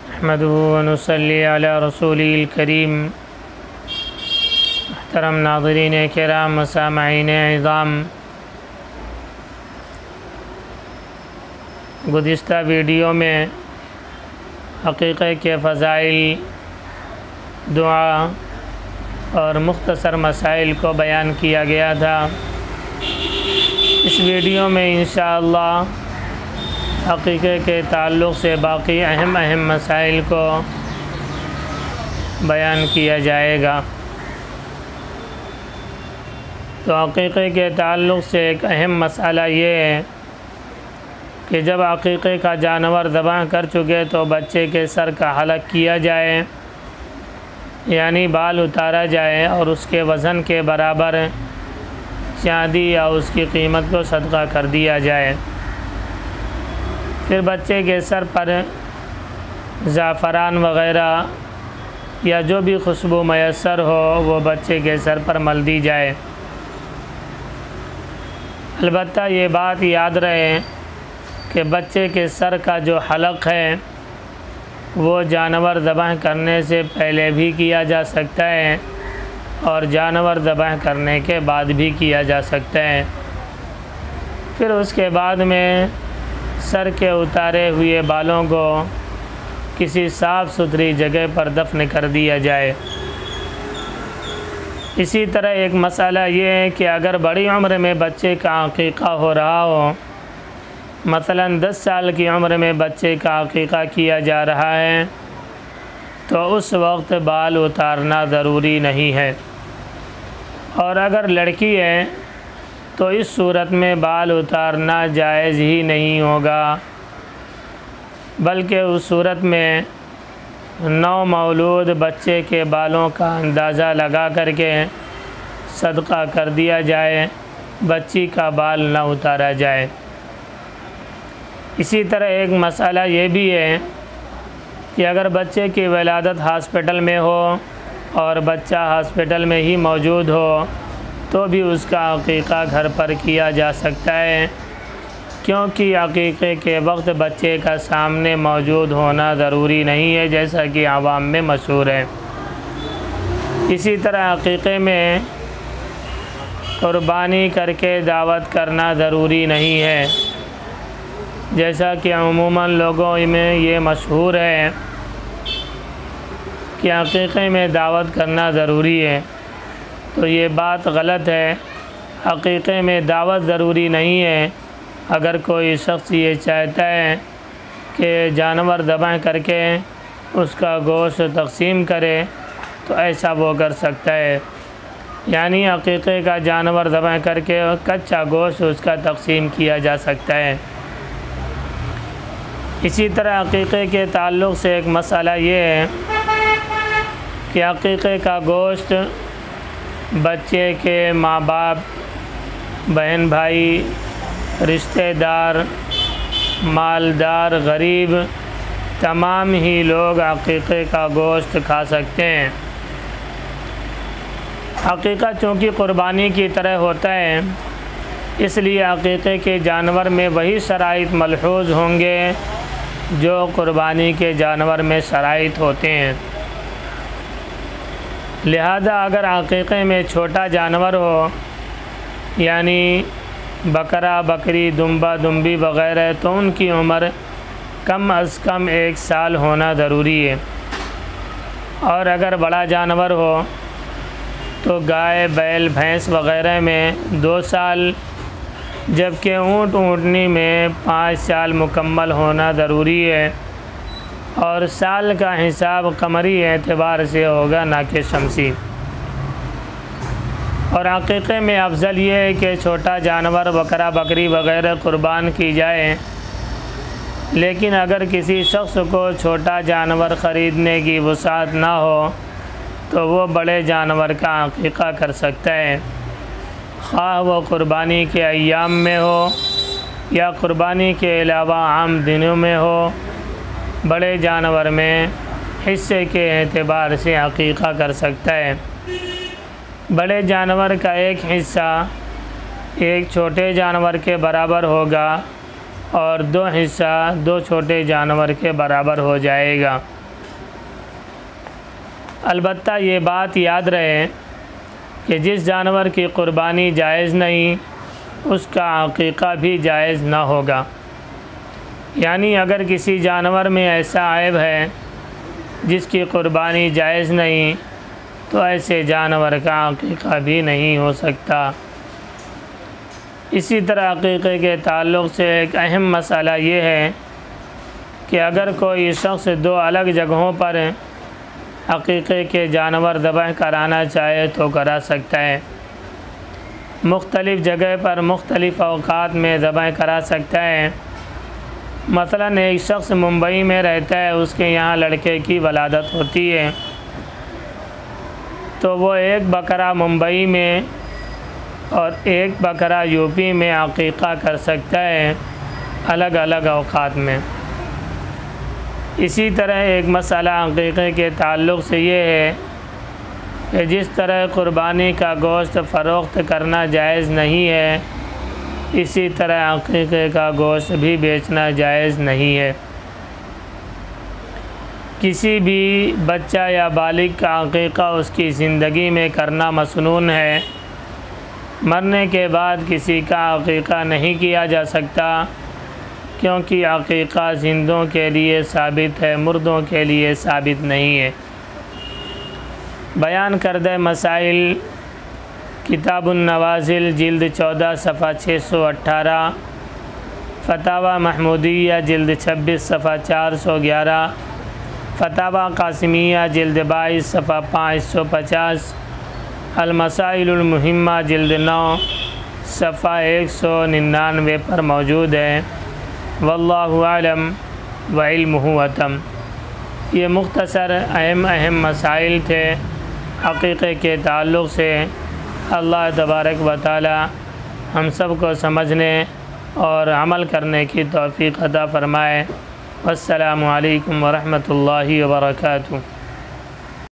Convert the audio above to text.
अहमदुहु व नुसल्ली अला रसूलिल करीम। मुहतरम नाज़रीन किराम सामईन इज़ाम, गुज़िश्ता वीडियो में हक़ीक़त के फ़ज़ाइल, दुआ और मुख्तसर मसाइल को बयान किया गया था। इस वीडियो में इंशाअल्लाह हक़ीक़त के ताल्लुक़ से बाकी अहम मसाइल को बयान किया जाएगा। तो हक़ीक़त के ताल्लुक़ से एक अहम मसाला ये है कि जब अक़ीक़े का जानवर ज़बह कर चुके तो बच्चे के सर का हलक़ किया जाए, यानी बाल उतारा जाए और उसके वज़न के बराबर चांदी या उसकी कीमत को सदका कर दिया जाए। फिर बच्चे के सर पर ज़ाफ़रान वग़ैरह या जो भी खुशबू मैसर हो वो बच्चे के सर पर मल दी जाए। अलबत्ता ये बात याद रहे कि बच्चे के सर का जो हलक़ है वो जानवर ज़बह करने से पहले भी किया जा सकता है और जानवर ज़बह करने के बाद भी किया जा सकता है। फिर उसके बाद में सर के उतारे हुए बालों को किसी साफ़ सुथरी जगह पर दफन कर दिया जाए। इसी तरह एक मसाला ये है कि अगर बड़ी उम्र में बच्चे का अक़ीक़ा हो रहा हो, मसलन 10 साल की उम्र में बच्चे का अक़ीक़ा किया जा रहा है, तो उस वक्त बाल उतारना ज़रूरी नहीं है। और अगर लड़की है तो इस सूरत में बाल उतारना जायज़ ही नहीं होगा, बल्कि उस सूरत में नौ मौलूद बच्चे के बालों का अंदाज़ा लगा करके सदका कर दिया जाए, बच्ची का बाल न उतारा जाए। इसी तरह एक मसाला ये भी है कि अगर बच्चे की विलादत हॉस्पिटल में हो और बच्चा हॉस्पिटल में ही मौजूद हो तो भी उसका अक़ीक़ा घर पर किया जा सकता है, क्योंकि अक़ीक़े के वक्त बच्चे का सामने मौजूद होना ज़रूरी नहीं है, जैसा कि आवाम में मशहूर है। इसी तरह अक़ीक़े में क़ुरबानी करके दावत करना ज़रूरी नहीं है, जैसा कि अमूमन लोगों में ये मशहूर है कि अक़ीक़े में दावत करना ज़रूरी है। तो ये बात गलत है। अक़ीक़े में दावत ज़रूरी नहीं है। अगर कोई शख्स ये चाहता है कि जानवर ज़बह करके उसका गोश्त तक़सीम करे तो ऐसा वो कर सकता है, यानी अक़ीक़े का जानवर ज़बह करके कच्चा गोश्त उसका तक़सीम किया जा सकता है। इसी तरह अक़ीक़े के ताल्लुक़ से एक मसला ये है कि अक़ीक़े का गोश्त बच्चे के माँ बाप, बहन भाई, रिश्तेदार, मालदार, गरीब, तमाम ही लोग अक़ीक़े का गोश्त खा सकते हैं। अक़ीक़ा चूँकि क़ुरबानी की तरह होता है, इसलिए अक़ीक़े के जानवर में वही शराइत मलहूज़ होंगे जो क़ुरबानी के जानवर में शराइत होते हैं। लिहाजा अगर अक़ीक़े में छोटा जानवर हो, यानी बकरा, बकरी, दुम्बा, दुम्बी वग़ैरह, तो उनकी उम्र कम अज़ कम 1 साल होना ज़रूरी है। और अगर बड़ा जानवर हो तो गाय, बैल, भैंस वग़ैरह में 2 साल, जबकि ऊँट, ऊँटनी में 5 साल मुकम्मल होना ज़रूरी है। और साल का हिसाब कमरी एतबार से होगा, ना कि शमसी। और अक़ीक़े में अफजल ये है कि छोटा जानवर, बकरा, बकरी वग़ैरह क़ुरबान की जाए, लेकिन अगर किसी शख्स को छोटा जानवर ख़रीदने की वसाअत ना हो तो वो बड़े जानवर का अक़ीक़ा कर सकता है, ख़्वाह वो क़ुरबानी के अय्याम में हो या क़ुरबानी के अलावा आम दिनों में हो। बड़े जानवर में हिस्से के एतबार से अक़ीक़ा कर सकता है। बड़े जानवर का एक हिस्सा एक छोटे जानवर के बराबर होगा और 2 हिस्सा 2 छोटे जानवर के बराबर हो जाएगा। अलबत्ता ये बात याद रहे कि जिस जानवर की क़ुरबानी जायज़ नहीं उसका अक़ीक़ा भी जायज़ ना होगा। यानी अगर किसी जानवर में ऐसा ऐब है जिसकी क़ुरबानी जायज़ नहीं तो ऐसे जानवर का अक़ीक़ा भी नहीं हो सकता। इसी तरह अक़ीक़े के ताल्लुक़ से एक अहम मसला ये है कि अगर कोई शख्स दो अलग जगहों पर अक़ीक़े के जानवर ज़बह कराना चाहे तो करा सकता है। मुख्तलिफ़ जगह पर मुख्तलिफ़ औक़ात में ज़बह करा सकता है। मसलन एक शख्स मुंबई में रहता है, उसके यहाँ लड़के की वलादत होती है तो वो एक बकरा मुंबई में और एक बकरा यूपी में अक़ीक़ा कर सकता है अलग अलग औक़ात में। इसी तरह एक मसला अक़ीक़े के ताल्लुक़ से ये है कि जिस तरह क़ुरबानी का गोश्त फ़रोख्त करना जायज़ नहीं है, इसी तरह अक़ीक़े का गोश्त भी बेचना जायज़ नहीं है। किसी भी बच्चा या बालिग का अक़ीक़ा उसकी ज़िंदगी में करना मसनून है। मरने के बाद किसी का अक़ीक़ा नहीं किया जा सकता, क्योंकि अक़ीक़ा ज़िंदों के लिए साबित है, मुर्दों के लिए साबित नहीं है। बयान करदे मसाइल किताबुन नवाज़िल जिल्द 14 सफ़ा 618, फ़तावा महमूदिया जिल्द 26 सफ़ा 411, फ़तावा कासिमिया जिल्द 22 सफ़ा 550, अल-मसाइलुल मुहिम्मा जिल्द 9 सफ़ा 199 पर मौजूद है। वल्लाहु आलम व इल्मुहु अतम। ये मुख्तसर अहम मसाइल थे अक़ीक़े के ताल्लुक़ से। अल्लाह तबारक व तआला हम सब को समझने और अमल करने की तौफ़ीक़ अता फ़रमाए। अस्सलामु अलैकुम व रहमतुल्लाहि व बरकातुहू।